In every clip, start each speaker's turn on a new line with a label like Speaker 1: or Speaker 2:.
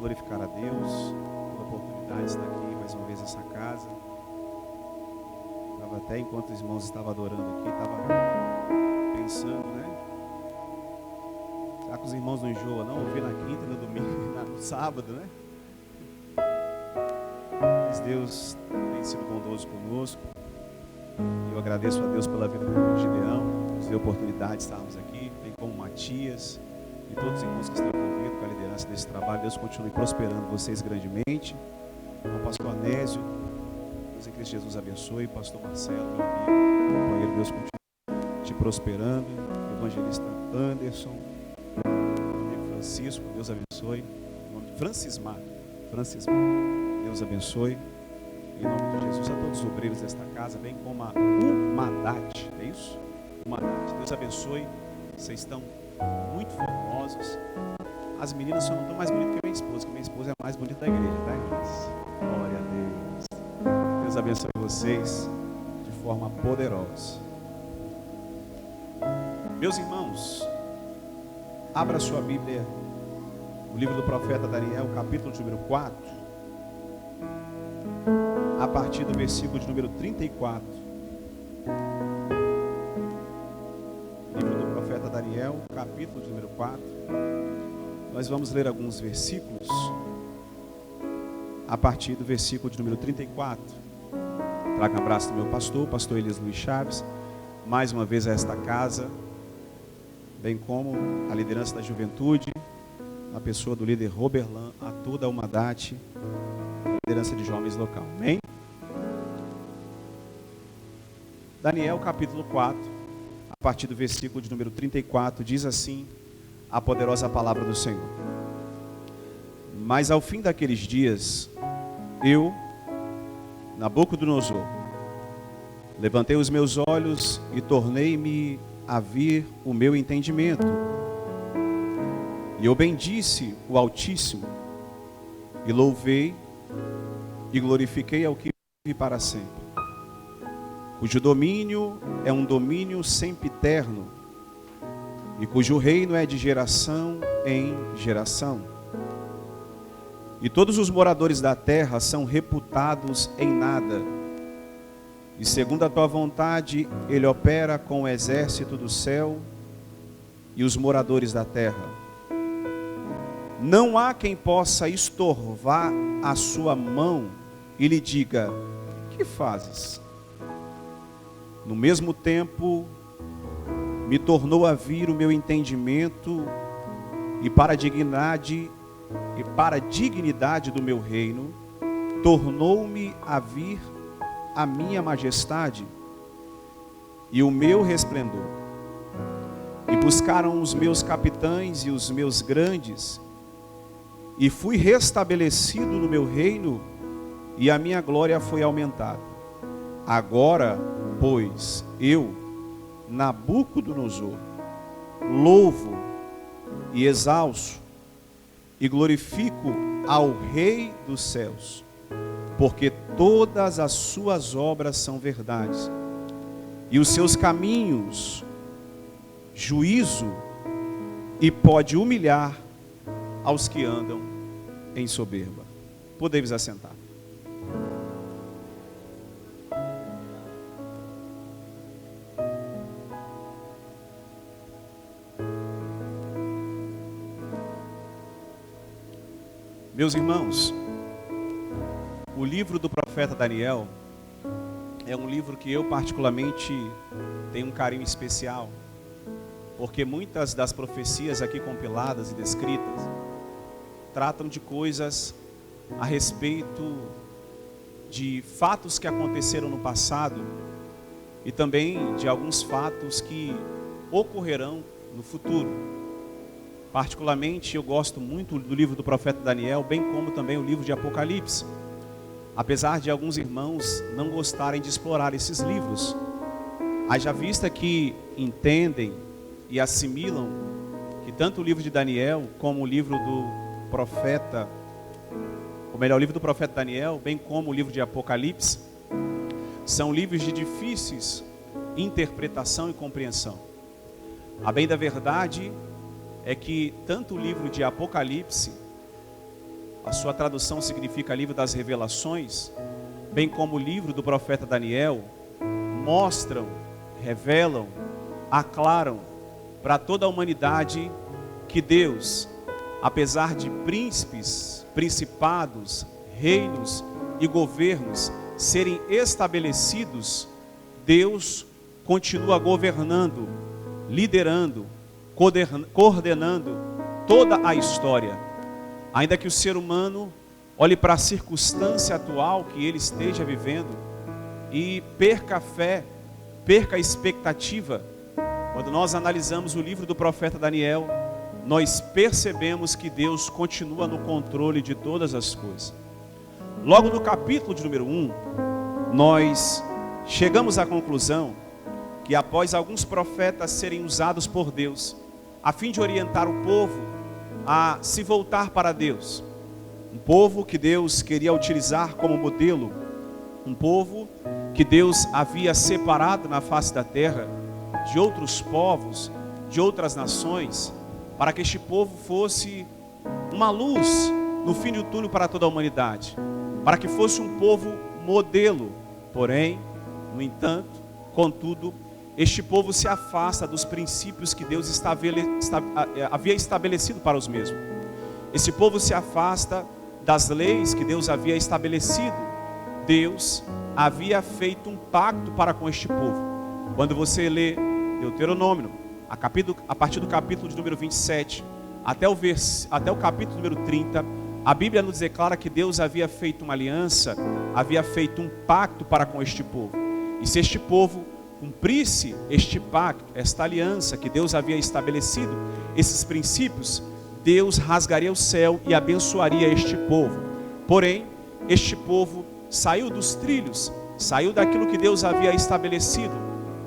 Speaker 1: glorificar a Deus pela oportunidade de estar aqui mais uma vez nessa casa. Estava até enquanto os irmãos estavam adorando aqui, estava pensando, né? Será que os irmãos não enjoam, não? Ouvir na quinta, no domingo, no sábado, né? Mas Deus tem sido bondoso conosco. Eu agradeço a Deus pela vida do Gideão, nos deu a oportunidade de estarmos aqui, bem como Matias e todos os irmãos que estão envolvidos com a liderança desse trabalho. Deus continue prosperando vocês grandemente. O pastor Anésio, Deus em Cristo Jesus abençoe. Pastor Marcelo, meu amigo, companheiro, Deus continue te prosperando. Evangelista Anderson, Francisco, Deus abençoe. Francismar, Deus abençoe. Em nome de Jesus, a todos os obreiros desta casa, bem como a Umadat, é isso? Umadat, Deus abençoe. Vocês estão muito formosos. As meninas só não estão mais bonitas que minha esposa é a mais bonita da igreja, tá, irmãs? Glória a Deus. Deus abençoe vocês de forma poderosa. Meus irmãos, abra sua Bíblia, o livro do profeta Daniel, capítulo de número 4. A partir do versículo de número 34. Livro do profeta Daniel, capítulo de número 4. Nós vamos ler alguns versículos. A partir do versículo de número 34. Traga um abraço do meu pastor Elias Luiz Chaves. Mais uma vez a esta casa, bem como a liderança da juventude, a pessoa do líder Roberlan, a toda a Umadat, liderança de jovens local. Amém? Daniel capítulo 4, a partir do versículo de número 34, diz assim a poderosa palavra do Senhor. Mas ao fim daqueles dias, eu, Nabucodonosor, levantei os meus olhos e tornei-me a vir o meu entendimento. E eu bendisse o Altíssimo, e louvei e glorifiquei ao que vive para sempre, cujo domínio é um domínio sempiterno, e cujo reino é de geração em geração. E todos os moradores da terra são reputados em nada, e segundo a tua vontade, ele opera com o exército do céu e os moradores da terra. Não há quem possa estorvar a sua mão e lhe diga: que fazes? No mesmo tempo, me tornou a vir o meu entendimento, e para a dignidade do meu reino, tornou-me a vir a minha majestade e o meu resplendor. E buscaram os meus capitães e os meus grandes, e fui restabelecido no meu reino, e a minha glória foi aumentada. Agora, pois, eu, Nabucodonosor, louvo e exalço e glorifico ao Rei dos céus, porque todas as suas obras são verdades, e os seus caminhos, juízo, e pode humilhar aos que andam em soberba. Podemos assentar. Meus irmãos, o livro do profeta Daniel é um livro que eu particularmente tenho um carinho especial, porque muitas das profecias aqui compiladas e descritas tratam de coisas a respeito de fatos que aconteceram no passado e também de alguns fatos que ocorrerão no futuro. Particularmente eu gosto muito do livro do profeta Daniel, bem como também o livro de Apocalipse, apesar de alguns irmãos não gostarem de explorar esses livros. Haja vista que entendem e assimilam que tanto o livro de Daniel como o livro do profeta, ou melhor, o livro do profeta Daniel, bem como o livro de Apocalipse, são livros de difíceis interpretação e compreensão. A bem da verdade é que tanto o livro de Apocalipse a sua tradução significa livro das revelações, bem como o livro do profeta Daniel, mostram, revelam, aclaram para toda a humanidade que Deus, apesar de príncipes, principados, reinos e governos serem estabelecidos, Deus continua governando, liderando, coordenando toda a história. Ainda que o ser humano olhe para a circunstância atual que ele esteja vivendo e perca a fé, perca a expectativa, quando nós analisamos o livro do profeta Daniel, nós percebemos que Deus continua no controle de todas as coisas. Logo no capítulo de número 1, nós chegamos à conclusão que após alguns profetas serem usados por Deus, a fim de orientar o povo a se voltar para Deus, um povo que Deus queria utilizar como modelo, um povo que Deus havia separado na face da terra de outros povos, de outras nações, para que este povo fosse uma luz no fim do túnel para toda a humanidade, para que fosse um povo modelo. Porém, no entanto, contudo, este povo se afasta dos princípios que Deus havia estabelecido para os mesmos. Esse povo se afasta das leis que Deus havia estabelecido. Deus havia feito um pacto para com este povo. Quando você lê Deuteronômio, a partir do capítulo de número 27 até o capítulo número 30, a Bíblia nos declara que Deus havia feito uma aliança, havia feito um pacto para com este povo. E se este povo cumprisse este pacto, esta aliança que Deus havia estabelecido, esses princípios, Deus rasgaria o céu e abençoaria este povo. Porém, este povo saiu dos trilhos, saiu daquilo que Deus havia estabelecido.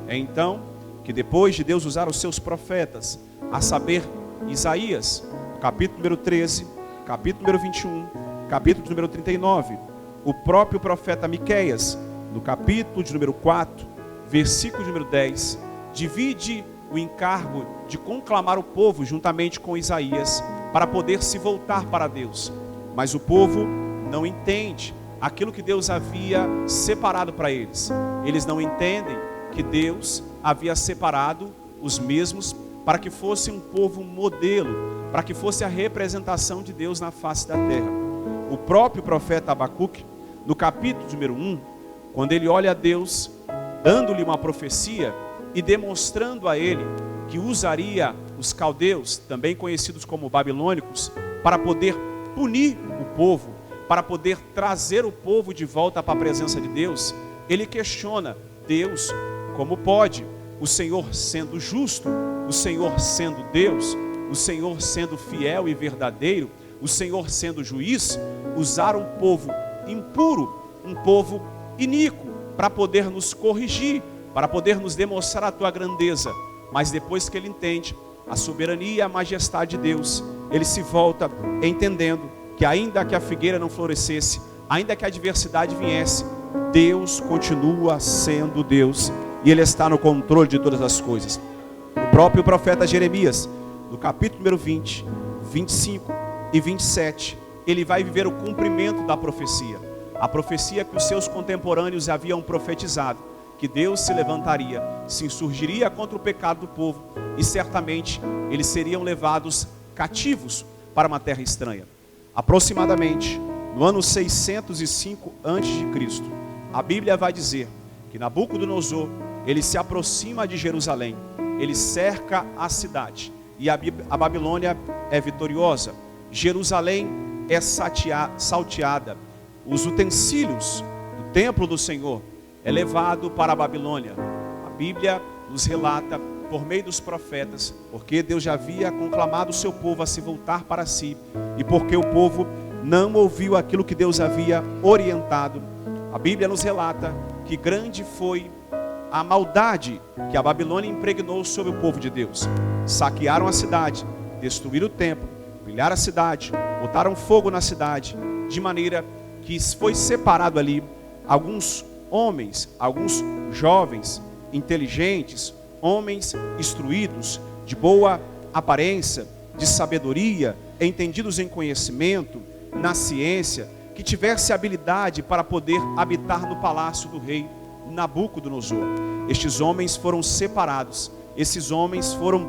Speaker 1: É então que depois de Deus usar os seus profetas, a saber, Isaías, capítulo número 13, capítulo número 21, capítulo número 39, o próprio profeta Miqueias, no capítulo de número 4, versículo de número 10, divide o encargo de conclamar o povo juntamente com Isaías, para poder se voltar para Deus. Mas o povo não entende aquilo que Deus havia separado para eles. Eles não entendem que Deus havia separado os mesmos para que fosse um povo modelo, para que fosse a representação de Deus na face da terra. O próprio profeta Abacuque, no capítulo número 1, quando ele olha a Deus, dando-lhe uma profecia e demonstrando a ele que usaria os caldeus, também conhecidos como babilônicos, para poder punir o povo, para poder trazer o povo de volta para a presença de Deus, ele questiona: Deus, como pode? O Senhor sendo justo, o Senhor sendo Deus, o Senhor sendo fiel e verdadeiro, o Senhor sendo juiz, usar um povo impuro, um povo iníquo, para poder nos corrigir, para poder nos demonstrar a tua grandeza. Mas depois que ele entende a soberania e a majestade de Deus, ele se volta entendendo que ainda que a figueira não florescesse, ainda que a adversidade viesse, Deus continua sendo Deus e Ele está no controle de todas as coisas. O próprio profeta Jeremias, no capítulo número 20, 25 e 27, ele vai viver o cumprimento da profecia. A profecia que os seus contemporâneos haviam profetizado, que Deus se levantaria, se insurgiria contra o pecado do povo e certamente eles seriam levados cativos para uma terra estranha. Aproximadamente no ano 605 a.C., a Bíblia vai dizer que Nabucodonosor, ele se aproxima de Jerusalém, ele cerca a cidade e a Babilônia é vitoriosa. Jerusalém é salteada, os utensílios do templo do Senhor é levado para a Babilônia. A Bíblia nos relata por meio dos profetas, porque Deus já havia conclamado o seu povo a se voltar para si, e porque o povo não ouviu aquilo que Deus havia orientado. A Bíblia nos relata que grande foi a maldade que a Babilônia impregnou sobre o povo de Deus. Saquearam a cidade, destruíram o templo, pilharam a cidade, botaram fogo na cidade, de maneira que foi separado ali alguns homens, alguns jovens, inteligentes, homens instruídos, de boa aparência, de sabedoria, entendidos em conhecimento, na ciência, que tivesse habilidade para poder habitar no palácio do rei Nabucodonosor. Estes homens foram separados, esses homens foram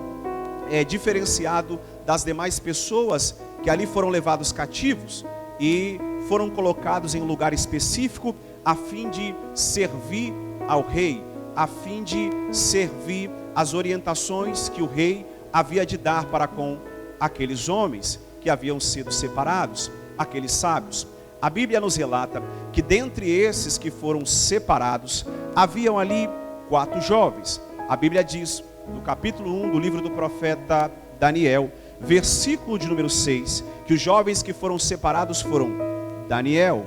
Speaker 1: diferenciados das demais pessoas que ali foram levados cativos e foram colocados em um lugar específico a fim de servir ao rei, a fim de servir as orientações que o rei havia de dar para com aqueles homens que haviam sido separados, aqueles sábios. A Bíblia nos relata que dentre esses que foram separados, haviam ali 4 jovens. A Bíblia diz, no capítulo 1 do livro do profeta Daniel, versículo de número 6, que os jovens que foram separados foram Daniel,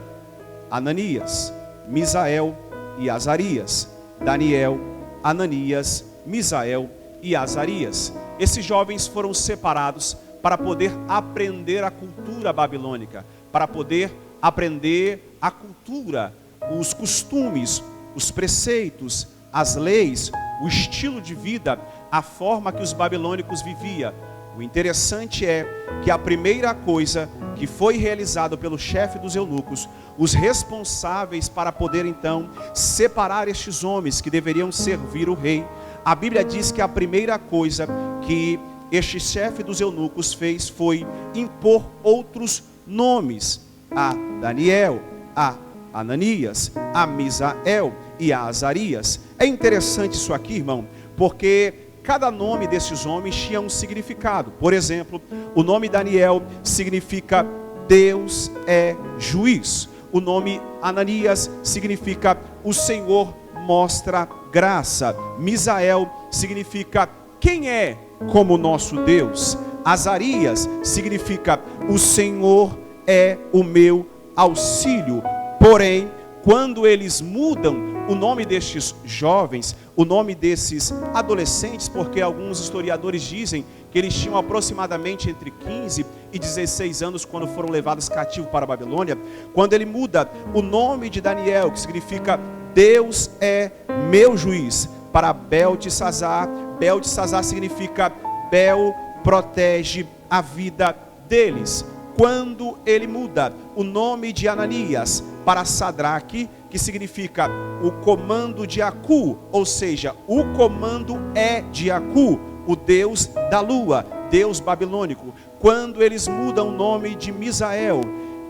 Speaker 1: Ananias, Misael e Azarias. Daniel, Ananias, Misael e Azarias. Esses jovens foram separados para poder aprender a cultura babilônica, para poder aprender a cultura, os costumes, os preceitos, as leis, o estilo de vida, a forma que os babilônicos viviam. O interessante é que a primeira coisa que foi realizada pelo chefe dos eunucos, os responsáveis para poder então separar estes homens que deveriam servir o rei, a Bíblia diz que a primeira coisa que este chefe dos eunucos fez foi impor outros nomes a Daniel, a Ananias, a Misael e a Azarias. É interessante isso aqui, irmão, porque cada nome desses homens tinha um significado. Por exemplo, o nome Daniel significa Deus é juiz. O nome Ananias significa o Senhor mostra graça. Misael significa quem é como nosso Deus. Azarias significa o Senhor é o meu auxílio. Porém, quando eles mudam o nome destes jovens, o nome desses adolescentes, porque alguns historiadores dizem que eles tinham aproximadamente entre 15 e 16 anos quando foram levados cativos para a Babilônia, quando ele muda o nome de Daniel, que significa Deus é meu juiz, para Beltesazar. Beltesazar significa Bel protege a vida deles. Quando ele muda o nome de Ananias para Sadraque, que significa o comando de Acu, ou seja, o comando é de Acu, o deus da lua, deus babilônico. Quando eles mudam o nome de Misael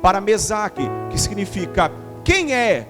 Speaker 1: para Mesaque, que significa quem é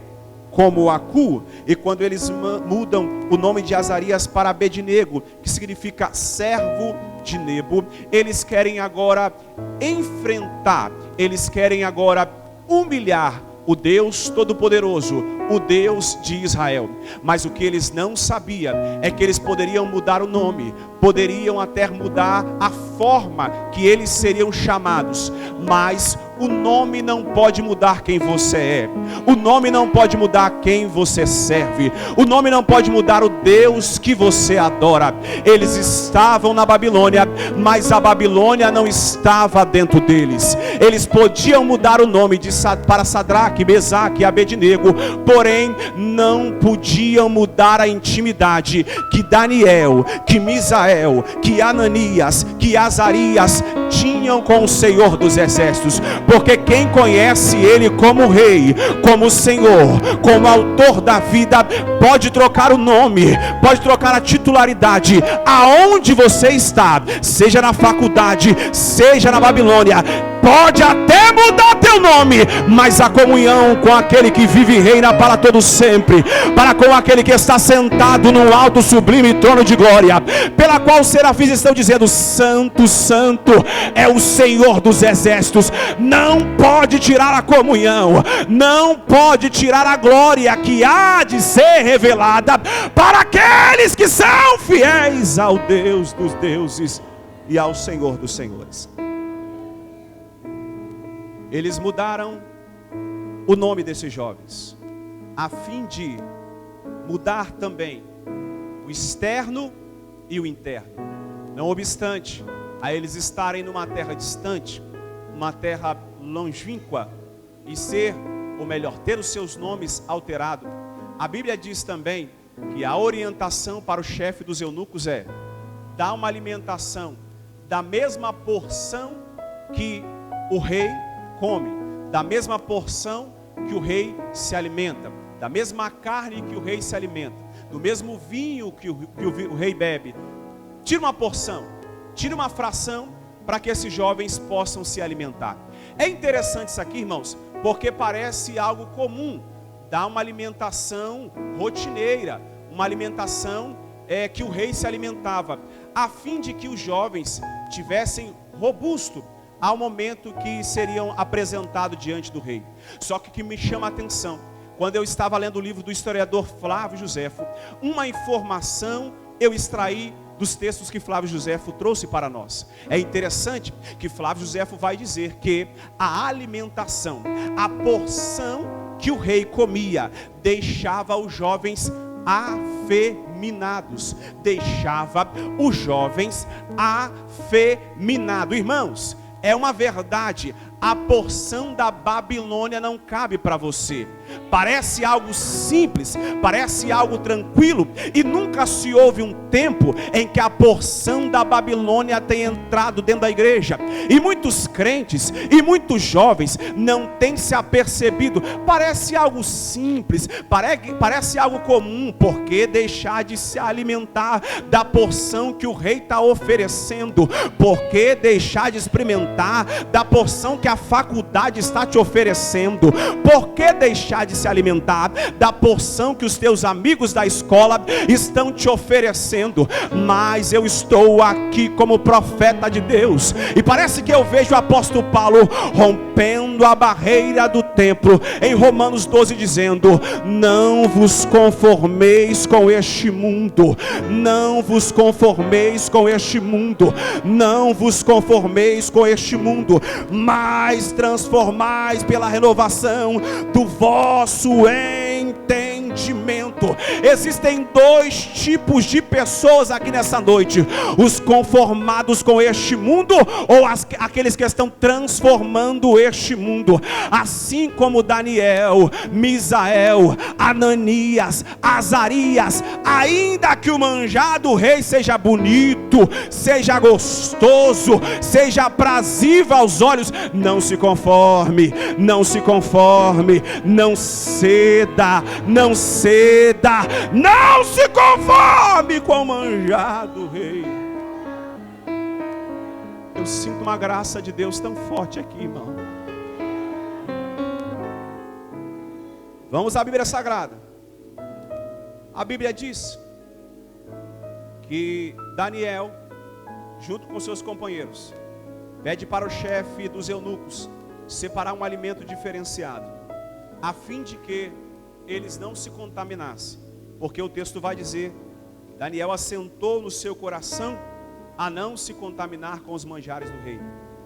Speaker 1: como Acu, e quando eles mudam o nome de Azarias para Abednego, que significa servo de Nebo, eles querem agora enfrentar, eles querem agora humilhar o Deus Todo-Poderoso, o Deus de Israel. Mas o que eles não sabiam é que eles poderiam mudar o nome, poderiam até mudar a forma que eles seriam chamados, mas o nome não pode mudar quem você é, o nome não pode mudar quem você serve, o nome não pode mudar o Deus que você adora. Eles estavam na Babilônia, mas a Babilônia não estava dentro deles. Eles podiam mudar o nome para Sadraque, Mesaque e Abednego, porém não podiam mudar a intimidade que Daniel, que Misael, que Ananias, que Azarias tinham com o Senhor dos Exércitos, porque quem conhece Ele como Rei, como Senhor, como Autor da vida, pode trocar o nome, pode trocar a titularidade, aonde você está, seja na faculdade, seja na Babilônia, pode até mudar teu nome, mas a comunhão com aquele que vive e reina para todo sempre, para com aquele que está sentado num alto sublime trono de glória, pela qual os serafins estão dizendo: Santo, Santo é o Senhor dos Exércitos. Não pode tirar a comunhão, não pode tirar a glória que há de ser revelada para aqueles que são fiéis ao Deus dos deuses e ao Senhor dos senhores. Eles mudaram o nome desses jovens, a fim de mudar também o externo e o interno. Não obstante a eles estarem numa terra distante, uma terra longínqua, e ser, ou melhor, ter os seus nomes alterados, a Bíblia diz também que a orientação para o chefe dos eunucos é dar uma alimentação da mesma porção que o rei come. da mesma porção que o rei se alimenta, da mesma carne que o rei se alimenta, do mesmo vinho que o rei bebe. Tira uma porção, tira uma fração para que esses jovens possam se alimentar. É interessante isso aqui, irmãos, porque parece algo comum, dar uma alimentação rotineira, uma alimentação que o rei se alimentava, a fim de que os jovens tivessem robusto ao momento que seriam apresentados diante do rei. Só que o que me chama a atenção, quando eu estava lendo o livro do historiador Flávio Josefo, uma informação eu extraí dos textos que Flávio Josefo trouxe para nós. É interessante que Flávio Josefo vai dizer que a alimentação, a porção que o rei comia, deixava os jovens afeminados, deixava os jovens afeminados. Irmãos, é uma verdade, a porção da Babilônia não cabe para você. Parece algo simples, parece algo tranquilo, e nunca se houve um tempo em que a porção da Babilônia tenha entrado dentro da igreja. E muitos crentes e muitos jovens não têm se apercebido. Parece algo simples, parece algo comum. Por que deixar de se alimentar da porção que o rei está oferecendo? Por que deixar de experimentar da porção que a faculdade está te oferecendo? Por que deixar de se alimentar da porção que os teus amigos da escola estão te oferecendo? Mas eu estou aqui como profeta de Deus, e parece que eu vejo o apóstolo Paulo rompendo a barreira do templo em Romanos 12, dizendo: não vos conformeis com este mundo, não vos conformeis com este mundo, não vos conformeis com este mundo, mas transformais pela renovação do vosso entendimento. Existem dois tipos de pessoas aqui nessa noite: os conformados com este mundo, ou aqueles que estão transformando este mundo. Assim como Daniel, Misael, Ananias, Azarias, ainda que o manjar do rei seja bonito, seja gostoso, seja aprazível aos olhos, não se conforme, não se conforme, não ceda, não ceda, não se conforme com o manjar do rei. Eu sinto uma graça de Deus tão forte aqui, irmão. Vamos à Bíblia Sagrada. A Bíblia diz que Daniel, junto com seus companheiros, pede para o chefe dos eunucos separar um alimento diferenciado, a fim de que eles não se contaminassem, porque o texto vai dizer: Daniel assentou no seu coração a não se contaminar com os manjares do rei.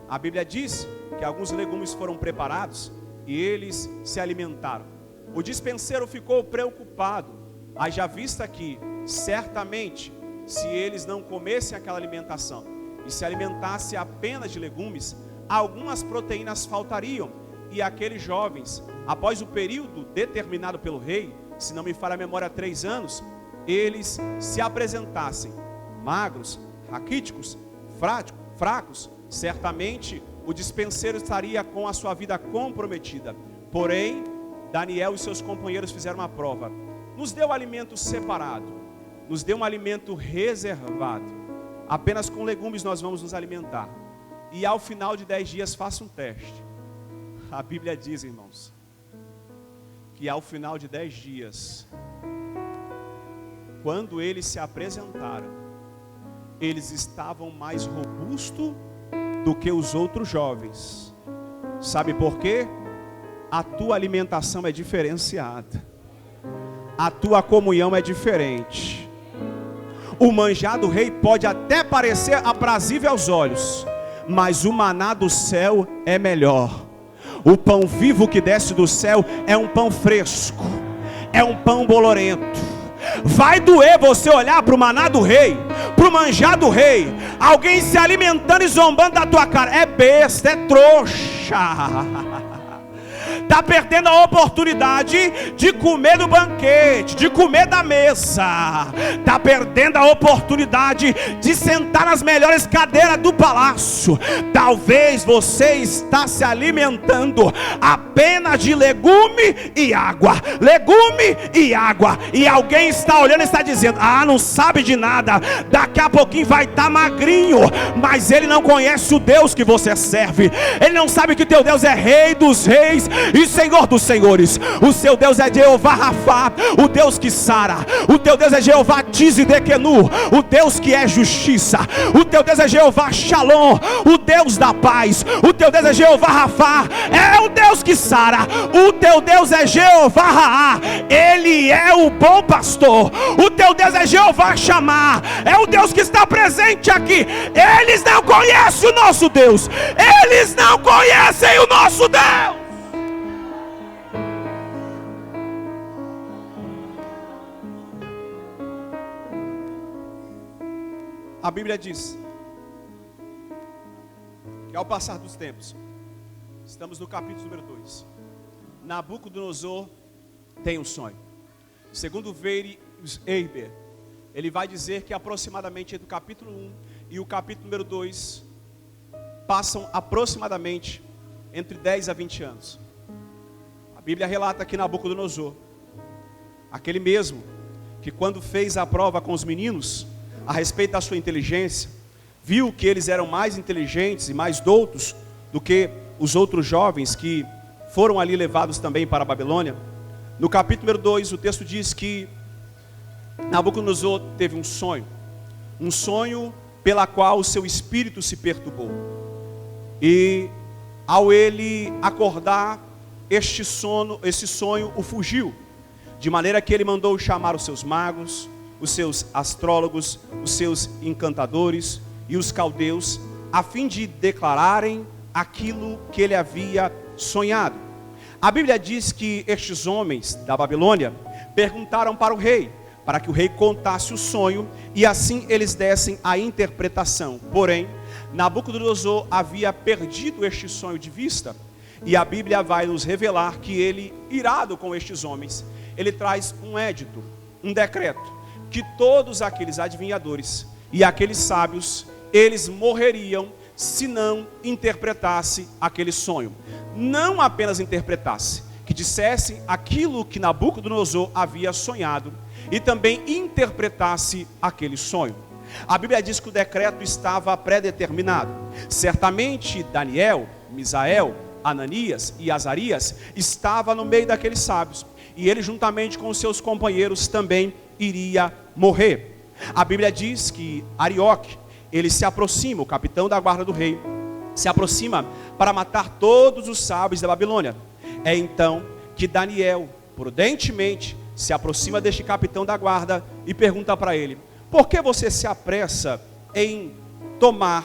Speaker 1: A Bíblia diz que alguns legumes foram preparados e eles se alimentaram. O dispenseiro ficou preocupado, haja vista que certamente, se eles não comessem aquela alimentação e se alimentassem apenas de legumes, algumas proteínas faltariam, e aqueles jovens, após o período determinado pelo rei, se não me falha a memória, 3 anos, eles se apresentassem magros, raquíticos, fracos, certamente o dispenseiro estaria com a sua vida comprometida. Porém, Daniel e seus companheiros fizeram uma prova: nos deu alimento separado, nos deu um alimento reservado, apenas com legumes nós vamos nos alimentar, e ao final de 10 dias faça um teste. A Bíblia diz, irmãos, que ao final de 10 dias, quando eles se apresentaram, eles estavam mais robustos do que os outros jovens. Sabe por quê? A tua alimentação é diferenciada, a tua comunhão é diferente. O manjar do rei pode até parecer aprazível aos olhos, mas o maná do céu é melhor. O pão vivo que desce do céu é um pão fresco, é um pão bolorento. Vai doer você olhar para o maná do rei, para o manjar do rei, alguém se alimentando e zombando da tua cara. É besta, é trouxa. está perdendo a oportunidade de comer do banquete, de comer da mesa, está perdendo a oportunidade de sentar nas melhores cadeiras do palácio. Talvez você está se alimentando apenas de legume e água, e alguém está olhando e está dizendo: ah, não sabe de nada, daqui a pouquinho vai estar magrinho. Mas ele não conhece o Deus que você serve, ele não sabe que teu Deus é Rei dos reis e Senhor dos senhores. O seu Deus é Jeová Rafá, o Deus que sara. O teu Deus é Jeová Tzidequenu, o Deus que é justiça. O teu Deus é Jeová Shalom, o Deus da paz. O teu Deus é Jeová Rafá, é o Deus que sara. O teu Deus é Jeová Raá, ele é o bom pastor. O teu Deus é Jeová Chamar, é o Deus que está presente aqui. Eles não conhecem o nosso Deus, eles não conhecem o nosso Deus. A Bíblia diz que ao passar dos tempos, estamos no capítulo número 2, Nabucodonosor tem um sonho. Segundo Veire Eiber, ele vai dizer que aproximadamente entre o capítulo 1 e o capítulo número 2 passam aproximadamente entre 10 a 20 anos. A Bíblia relata que Nabucodonosor, aquele mesmo que quando fez a prova com os meninos a respeito da sua inteligência, viu que eles eram mais inteligentes e mais doutos do que os outros jovens que foram ali levados também para a Babilônia. No capítulo número 2, o texto diz que Nabucodonosor teve um sonho pela qual o seu espírito se perturbou. E ao ele acordar, esse sonho o fugiu, de maneira que ele mandou chamar os seus magos, os seus astrólogos, os seus encantadores e os caldeus, a fim de declararem aquilo que ele havia sonhado. A Bíblia diz que estes homens da Babilônia perguntaram para o rei, para que o rei contasse o sonho, e assim eles dessem a interpretação. Porém, Nabucodonosor havia perdido este sonho de vista, e a Bíblia vai nos revelar que ele, irado com estes homens, ele traz um édito, um decreto, que todos aqueles adivinhadores e aqueles sábios, eles morreriam se não interpretasse aquele sonho. Não apenas interpretasse, que dissesse aquilo que Nabucodonosor havia sonhado, e também interpretasse aquele sonho. A Bíblia diz que o decreto estava pré-determinado. Certamente Daniel, Misael, Ananias e Azarias estavam no meio daqueles sábios, e ele juntamente com os seus companheiros também iria morrer. A Bíblia diz que Arioque, ele se aproxima, o capitão da guarda do rei, se aproxima para matar todos os sábios da Babilônia. É então que Daniel, prudentemente, se aproxima deste capitão da guarda e pergunta para ele: por que você se apressa em tomar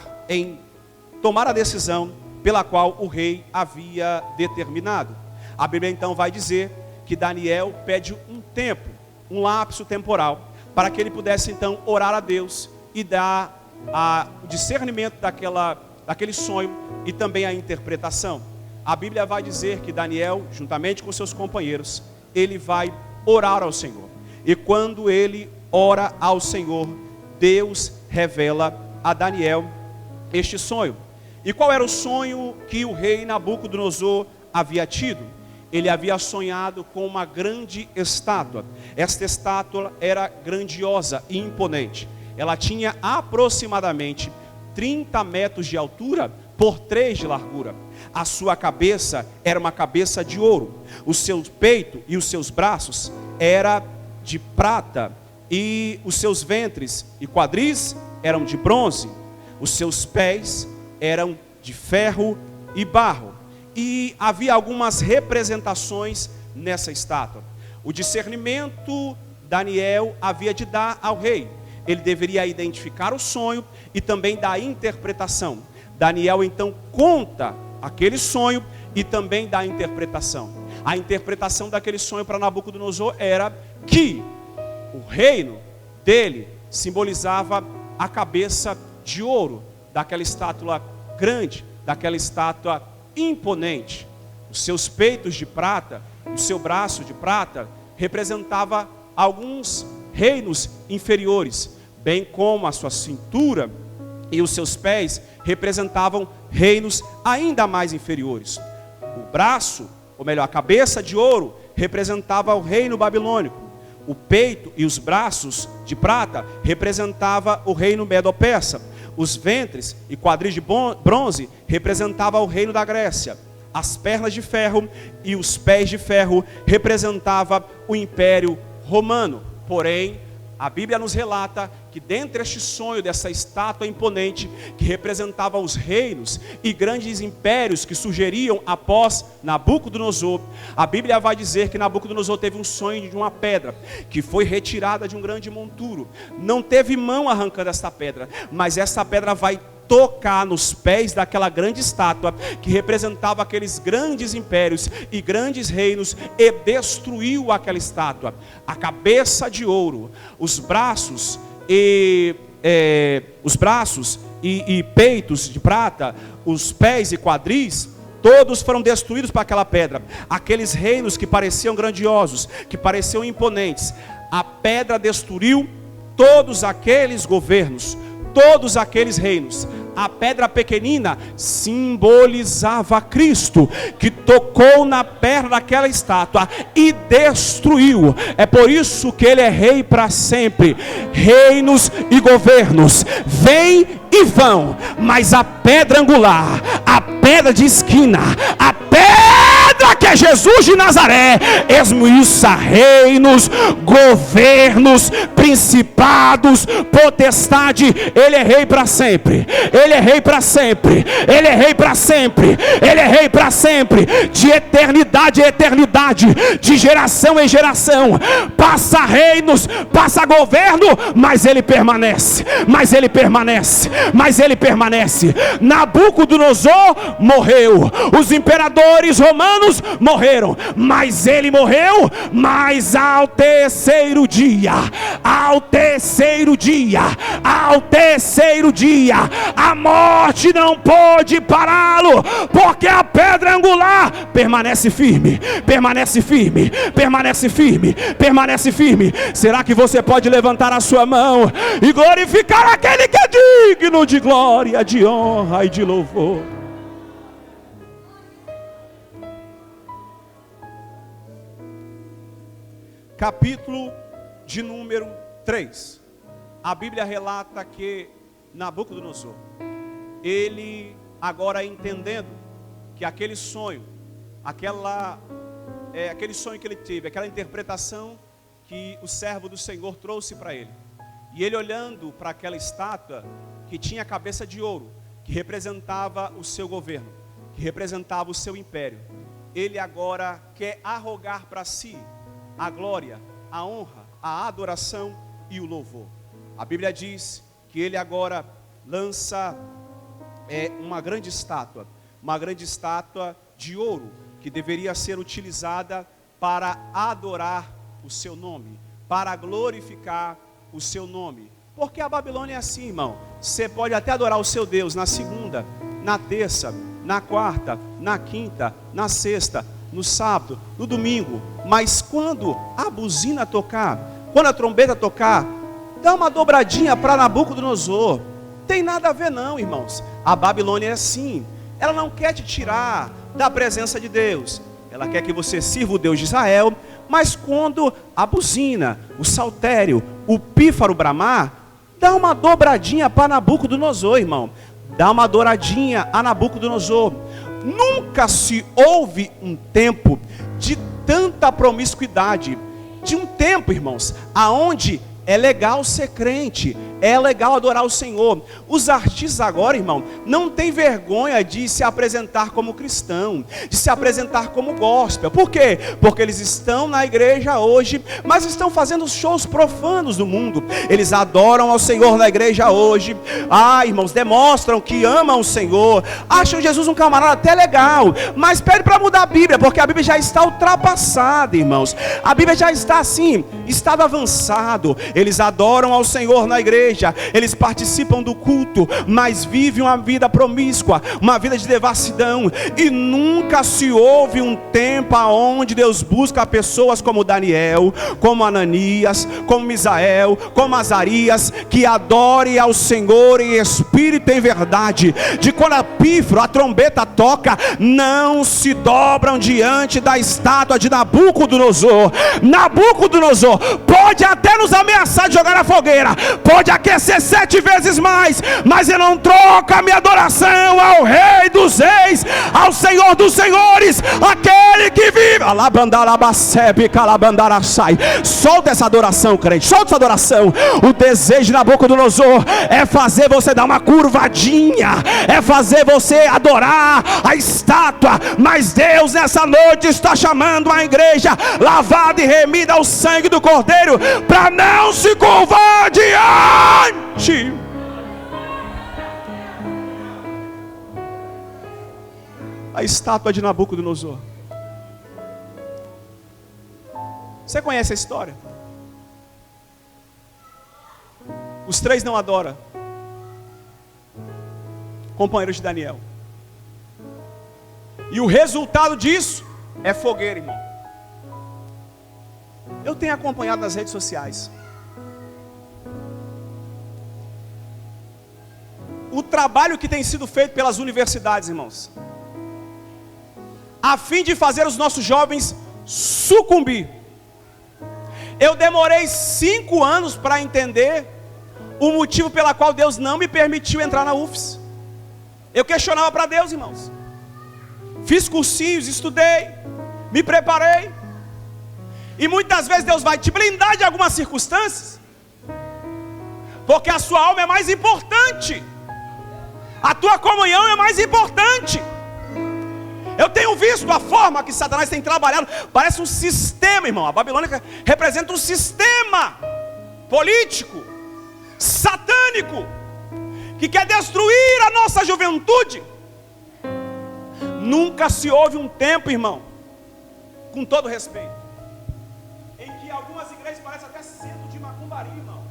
Speaker 1: a decisão pela qual o rei havia determinado? A Bíblia então vai dizer que Daniel pede um tempo, um lapso temporal, para que ele pudesse então orar a Deus e dar o discernimento daquele sonho e também a interpretação. A Bíblia vai dizer que Daniel, juntamente com seus companheiros, ele vai orar ao Senhor. E quando ele ora ao Senhor, Deus revela a Daniel este sonho. E qual era o sonho que o rei Nabucodonosor havia tido? Ele havia sonhado com uma grande estátua. Esta estátua era grandiosa e imponente. Ela tinha aproximadamente 30 metros de altura por 3 de largura. A sua cabeça era uma cabeça de ouro. O seu peito e os seus braços era de prata, e os seus ventres e quadris eram de bronze. Os seus pés eram de ferro e barro. E havia algumas representações nessa estátua. O discernimento Daniel havia de dar ao rei. Ele deveria identificar o sonho e também dar a interpretação. Daniel então conta aquele sonho e também dá a interpretação. A interpretação daquele sonho para Nabucodonosor era que o reino dele simbolizava a cabeça de ouro daquela estátua grande, daquela estátua imponente. Os seus peitos de prata, o seu braço de prata, representava alguns reinos inferiores, bem como a sua cintura e os seus pés representavam reinos ainda mais inferiores. O braço, ou melhor, a cabeça de ouro, representava o reino babilônico. O peito e os braços de prata representava o reino medo-persa. Os ventres e quadris de bronze representavam o reino da Grécia. As pernas de ferro e os pés de ferro representavam o Império Romano. Porém, a Bíblia nos relata que dentre este sonho dessa estátua imponente, que representava os reinos e grandes impérios que surgiriam após Nabucodonosor, a Bíblia vai dizer que Nabucodonosor teve um sonho de uma pedra, que foi retirada de um grande monturo. Não teve mão arrancando esta pedra, mas essa pedra vai tocar nos pés daquela grande estátua que representava aqueles grandes impérios e grandes reinos e destruiu aquela estátua. A cabeça de ouro, os braços e peitos de prata, os pés e quadris, todos foram destruídos por aquela pedra. Aqueles reinos que pareciam grandiosos, que pareciam imponentes, a pedra destruiu todos aqueles governos, todos aqueles reinos. A pedra pequenina simbolizava Cristo, que tocou na perna daquela estátua e destruiu. É por isso que ele é rei para sempre. Reinos e governos vêm e vão, mas a pedra angular, a pedra de esquina, a pedra que é Jesus de Nazaré, esmiuça reinos, governos, principados, potestade. Ele é rei para sempre. Ele é rei para sempre. Ele é rei para sempre. Ele é rei para sempre. De eternidade a eternidade, de geração em geração. Passa reinos, passa governo, mas ele permanece. Mas ele permanece. Mas ele permanece. Nabucodonosor morreu. Os imperadores romanos morreram, mas ele morreu. Mas ao terceiro dia, ao terceiro dia, ao terceiro dia, a morte não pôde pará-lo, porque a pedra angular permanece firme, permanece firme, permanece firme, permanece firme. Será que você pode levantar a sua mão e glorificar aquele que é digno de glória, de honra e de louvor? Capítulo de número 3. A Bíblia relata que Nabucodonosor, ele agora entendendo que aquele sonho, aquele sonho que ele teve, aquela interpretação que o servo do Senhor trouxe para ele, e ele olhando para aquela estátua que tinha a cabeça de ouro, que representava o seu governo, que representava o seu império, ele agora quer arrogar para si a glória, a honra, a adoração e o louvor. A Bíblia diz que ele agora lança uma grande estátua de ouro, que deveria ser utilizada para adorar o seu nome, para glorificar o seu nome. Porque a Babilônia é assim, irmão. Você pode até adorar o seu Deus na segunda, na terça, na quarta, na quinta, na sexta, no sábado, no domingo, mas quando a buzina tocar, quando a trombeta tocar, dá uma dobradinha para Nabucodonosor. Tem nada a ver não, irmãos. A Babilônia é assim. Ela não quer te tirar da presença de Deus. Ela quer que você sirva o Deus de Israel, mas quando a buzina, o saltério, o pífaro bramar, dá uma dobradinha para Nabucodonosor, irmão. Dá uma douradinha a Nabucodonosor. Nunca se houve um tempo de tanta promiscuidade, de um tempo, irmãos, aonde é legal ser crente, é legal adorar o Senhor. Os artistas agora, irmão, não tem vergonha de se apresentar como cristão, de se apresentar como gospel. Por quê? Porque eles estão na igreja hoje, mas estão fazendo shows profanos no mundo. Eles adoram ao Senhor na igreja hoje. Irmãos, demonstram que amam o Senhor, acham Jesus um camarada até legal, mas pede para mudar a Bíblia, porque a Bíblia já está ultrapassada, irmãos. A Bíblia já está assim, estado avançado. Eles adoram ao Senhor na igreja, igreja, eles participam do culto, mas vivem uma vida promíscua, uma vida de devassidão, e nunca se houve um tempo onde Deus busca pessoas como Daniel, como Ananias, como Misael, como Azarias, que adorem ao Senhor em espírito e em verdade, de quando a pífaro, a trombeta toca, não se dobram diante da estátua de Nabucodonosor. Nabucodonosor pode até nos ameaçar de jogar na fogueira, pode aquecer 7 vezes mais, mas ele não troca a minha adoração ao Rei dos Reis, ao Senhor dos Senhores, aquele que vive. Solta essa adoração, crente, solta essa adoração. O desejo de Nabucodonosor é fazer você dar uma curvadinha, é fazer você adorar a estátua, mas Deus nessa noite está chamando a igreja lavada e remida ao sangue do Cordeiro, para não se curvar diante a estátua de Nabucodonosor. Você conhece a história? Os 3 não adoram, companheiros de Daniel, e o resultado disso é fogueira, irmão. Eu tenho acompanhado nas redes sociais o trabalho que tem sido feito pelas universidades, irmãos, a fim de fazer os nossos jovens sucumbir. Eu demorei 5 anos para entender o motivo pela qual Deus não me permitiu entrar na UFS. Eu questionava para Deus, irmãos. Fiz cursinhos, estudei, me preparei, e muitas vezes Deus vai te blindar de algumas circunstâncias, porque a sua alma é mais importante, a tua comunhão é mais importante. Eu tenho visto a forma que Satanás tem trabalhado, parece um sistema, irmão. A Babilônia representa um sistema político, satânico, que quer destruir a nossa juventude. Nunca se houve um tempo, irmão, com todo respeito, em que algumas igrejas parecem até centro de macumbaria, irmão.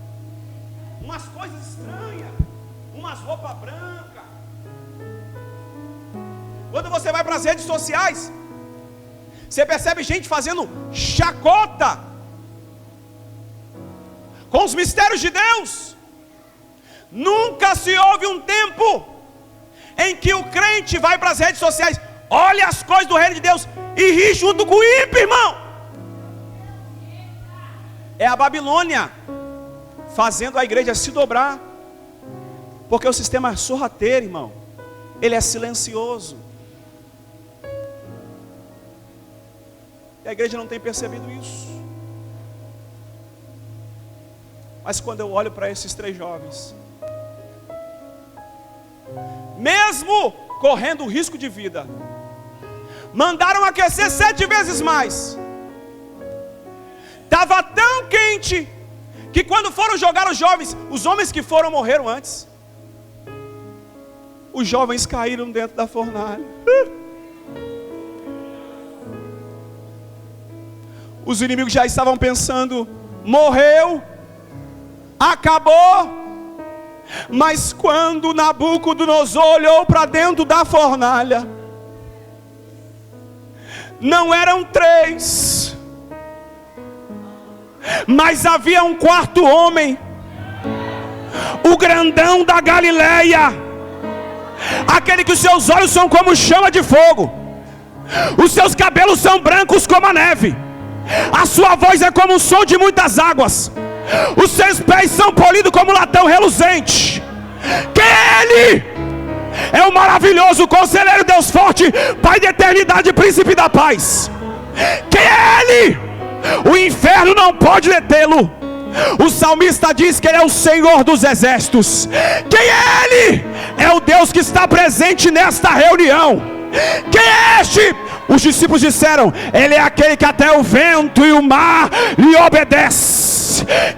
Speaker 1: Umas coisas estranhas, umas roupas brancas. Quando você vai para as redes sociais, você percebe gente fazendo chacota com os mistérios de Deus. Nunca se houve um tempo em que o crente vai para as redes sociais, olha as coisas do reino de Deus e ri junto com o ímpio, irmão. É a Babilônia fazendo a igreja se dobrar, porque o sistema é sorrateiro, irmão. Ele é silencioso, e a igreja não tem percebido isso. Mas quando eu olho para esses 3 jovens, mesmo correndo o risco de vida, mandaram aquecer 7 vezes mais. Estava tão quente que quando foram jogar os jovens, os homens que foram morreram antes. Os jovens caíram dentro da fornalha. Os inimigos já estavam pensando: morreu, acabou. Mas quando Nabucodonosor olhou para dentro da fornalha, não eram 3, mas havia um 4º homem, o grandão da Galileia, aquele que os seus olhos são como chama de fogo, os seus cabelos são brancos como a neve, a sua voz é como o som de muitas águas, os seus pés são polidos como latão reluzente. Que Ele é o maravilhoso Conselheiro, Deus forte, Pai da eternidade, Príncipe da paz. Que Ele, o inferno não pode detê-lo. O salmista diz que Ele é o Senhor dos exércitos. Que Ele é o Deus que está presente nesta reunião. Quem é este? Os discípulos disseram: Ele é aquele que até o vento e o mar lhe obedece.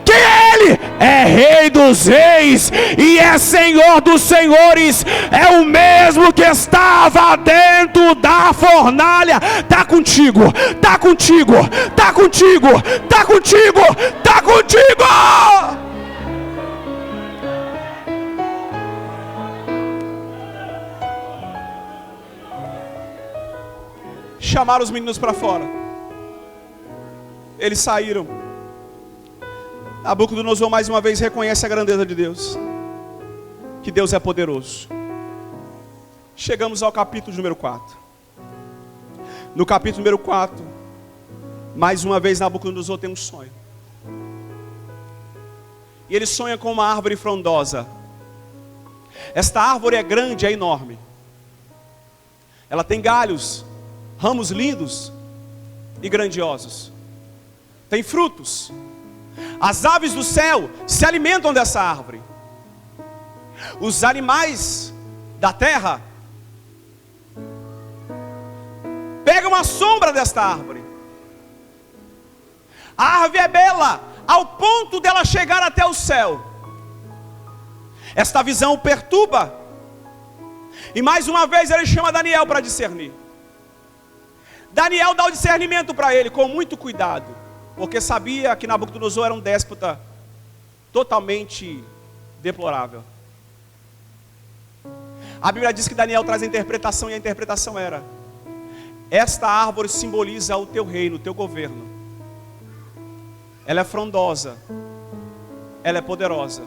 Speaker 1: Que Ele é Rei dos reis e é Senhor dos senhores. É o mesmo que estava dentro da fornalha. Está contigo, está contigo, está contigo, está contigo, está contigo. chamaram os meninos para fora. Eles saíram. Nabucodonosor mais uma vez reconhece a grandeza de Deus, que Deus é poderoso. Chegamos ao capítulo número 4. No capítulo número 4, mais uma vez Nabucodonosor tem um sonho. E ele sonha com uma árvore frondosa. Esta árvore é grande, é enorme. Ela tem galhos, ramos lindos e grandiosos. Tem frutos. As aves do céu se alimentam dessa árvore. Os animais da terra pegam a sombra desta árvore. A árvore é bela ao ponto dela chegar até o céu. Esta visão o perturba. E mais uma vez ele chama Daniel para discernir. Daniel dá o discernimento para ele com muito cuidado, porque sabia que Nabucodonosor era um déspota totalmente deplorável. A Bíblia diz que Daniel traz a interpretação, e a interpretação era: esta árvore simboliza o teu reino, o teu governo. Ela é frondosa, ela é poderosa.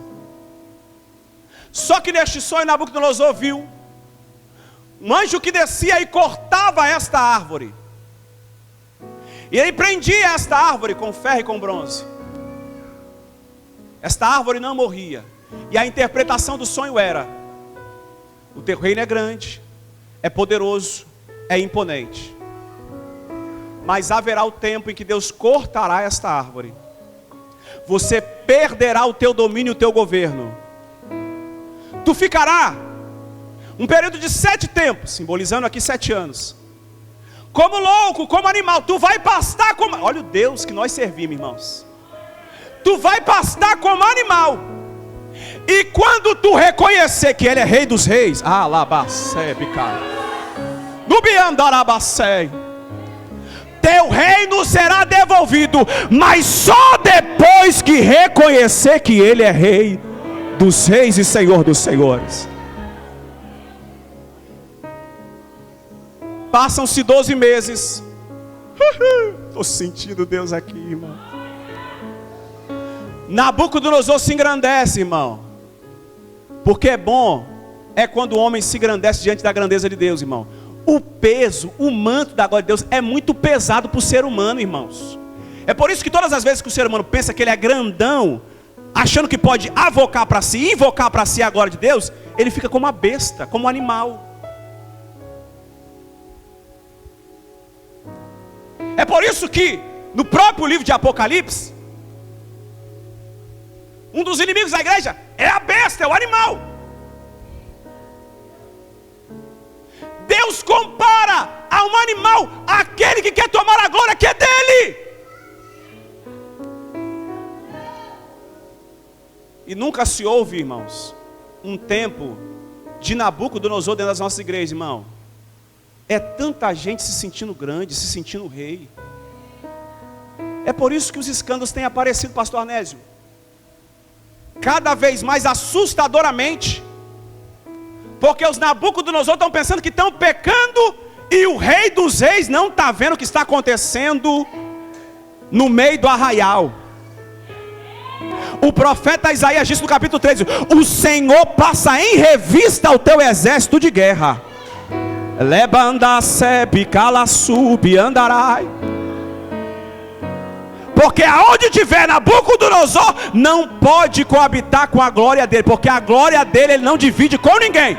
Speaker 1: Só que neste sonho Nabucodonosor viu um anjo que descia e cortava esta árvore. E ele prendia esta árvore com ferro e com bronze. Esta árvore não morria. E a interpretação do sonho era: o teu reino é grande, é poderoso, é imponente. Mas haverá o tempo em que Deus cortará esta árvore. Você perderá o teu domínio e o teu governo. Tu ficará um período de 7 tempos, simbolizando aqui 7 anos, como louco, como animal. Tu vai pastar como... Olha o Deus que nós servimos, irmãos. Tu vai pastar como animal. E quando tu reconhecer que Ele é Rei dos Reis, teu reino será devolvido, mas só depois que reconhecer que Ele é Rei dos Reis e Senhor dos Senhores. Passam-se 12 meses. Estou sentindo Deus aqui, irmão. Nabucodonosor se engrandece, irmão. Porque é bom, é quando o homem se engrandece diante da grandeza de Deus, irmão. O peso, o manto da glória de Deus é muito pesado para o ser humano, irmãos. É por isso que todas as vezes que o ser humano pensa que ele é grandão, achando que pode invocar para si a glória de Deus, ele fica como uma besta, como um animal. É por isso que no próprio livro de Apocalipse, um dos inimigos da igreja é a besta, é o animal. Deus compara a um animal aquele que quer tomar a glória que é dele. E nunca se ouve, irmãos, um tempo de Nabucodonosor dentro das nossas igrejas, irmão. É tanta gente se sentindo grande, se sentindo rei. É por isso que os escândalos têm aparecido, pastor Arnésio, cada vez mais assustadoramente. Porque os Nabucodonosor estão pensando que estão pecando, e o Rei dos Reis não está vendo o que está acontecendo no meio do arraial. O profeta Isaías disse no capítulo 13: o Senhor passa em revista o teu exército de guerra. Porque aonde tiver Nabucodonosor, não pode coabitar com a glória dele, porque a glória dele ele não divide com ninguém.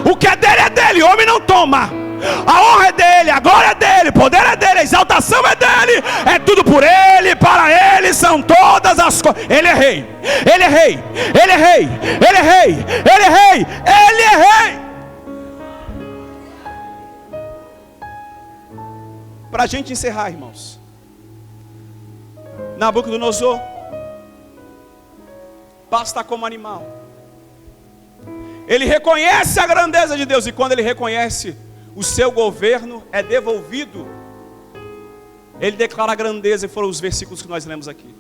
Speaker 1: O que é dele, homem não toma. A honra é dele, a glória é dele, o poder é dele, a exaltação é dele. É tudo por ele, para ele são todas as coisas. Ele é rei, ele é rei, ele é rei, ele é rei, ele é rei, ele é rei. Para a gente encerrar, irmãos, Nabucodonosor pasta como animal. Ele reconhece a grandeza de Deus, e quando ele reconhece, o seu governo é devolvido. Ele declara a grandeza, e foram os versículos que nós lemos aqui.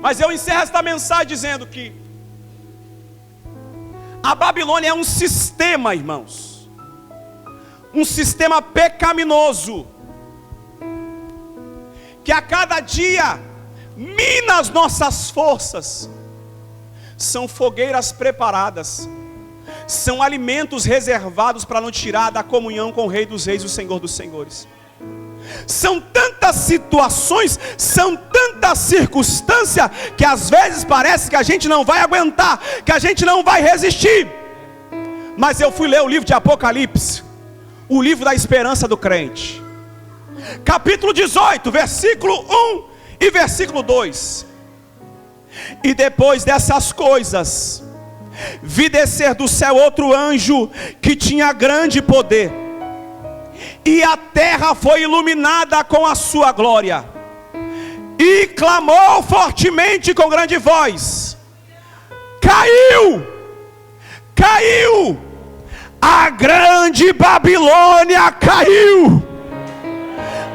Speaker 1: Mas eu encerro esta mensagem dizendo que a Babilônia é um sistema, irmãos. um sistema pecaminoso, que a cada dia mina as nossas forças. São fogueiras preparadas, são alimentos reservados para não tirar da comunhão com o Rei dos Reis, o Senhor dos Senhores. São tantas situações, são tantas circunstâncias, que às vezes parece que a gente não vai aguentar, que a gente não vai resistir. Mas eu fui ler o livro de Apocalipse, o livro da esperança do crente, capítulo 18, versículo 1 e versículo 2. E depois dessas coisas, vi descer do céu outro anjo, que tinha grande poder, e a terra foi iluminada com a sua glória, e clamou fortemente com grande voz: caiu, caiu, a grande Babilônia caiu.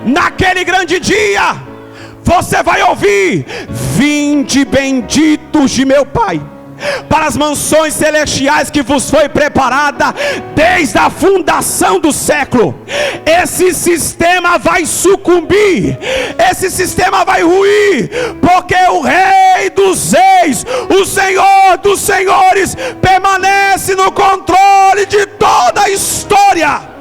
Speaker 1: Naquele grande dia, você vai ouvir: vinde benditos de meu Pai, para as mansões celestiais que vos foi preparada desde a fundação do século. Esse sistema vai sucumbir, esse sistema vai ruir, porque o Rei dos Reis, o Senhor dos Senhores, permanece no controle de toda a história.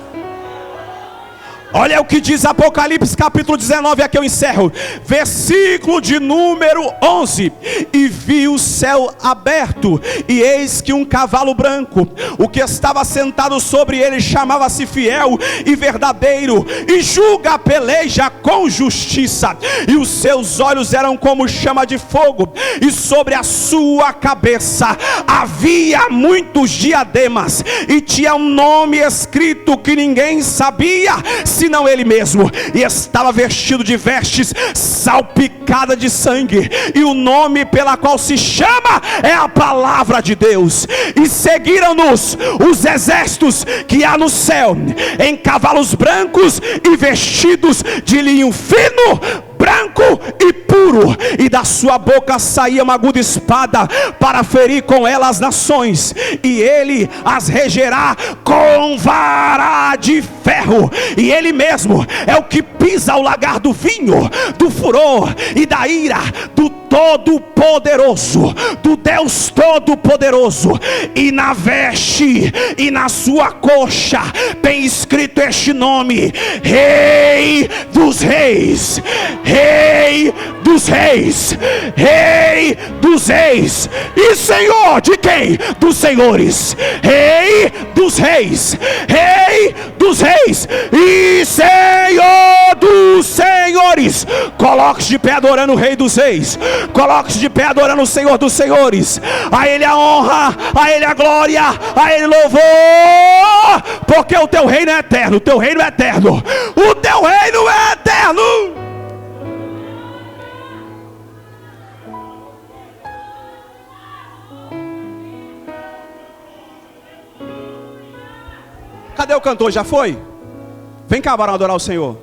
Speaker 1: Olha o que diz Apocalipse capítulo 19, aqui eu encerro, versículo de número 11. E vi o céu aberto, e eis que um cavalo branco, o que estava sentado sobre ele chamava-se Fiel e Verdadeiro, e julga, peleja com justiça, e os seus olhos eram como chama de fogo, e sobre a sua cabeça havia muitos diademas, e tinha um nome escrito que ninguém sabia senão ele mesmo, e estava vestido de vestes salpicada de sangue, e o nome pela qual se chama é a palavra de Deus. E seguiram-nos os exércitos que há no céu, em cavalos brancos e vestidos de linho fino, branco e puro, e da sua boca saía uma aguda espada para ferir com ela as nações, e ele as regerá com vara de ferro, e ele mesmo é o que pisa o lagar do vinho, do furor e da ira do Todo-Poderoso, do Deus Todo-Poderoso. E na veste e na sua coxa tem escrito este nome: Rei dos Reis, Rei dos Reis, Rei dos Reis, e Senhor de quem? Dos senhores. Rei dos Reis, Rei dos Reis e Senhor dos senhores. Coloque-se de pé adorando o Rei dos Reis, coloque-se de pé adorando o Senhor dos senhores. A Ele a honra, a Ele a glória, a Ele louvor, porque o teu reino é eterno, o teu reino é eterno, o teu reino é eterno. Cadê o cantor? Já foi? Vem cá, varão, adorar o Senhor.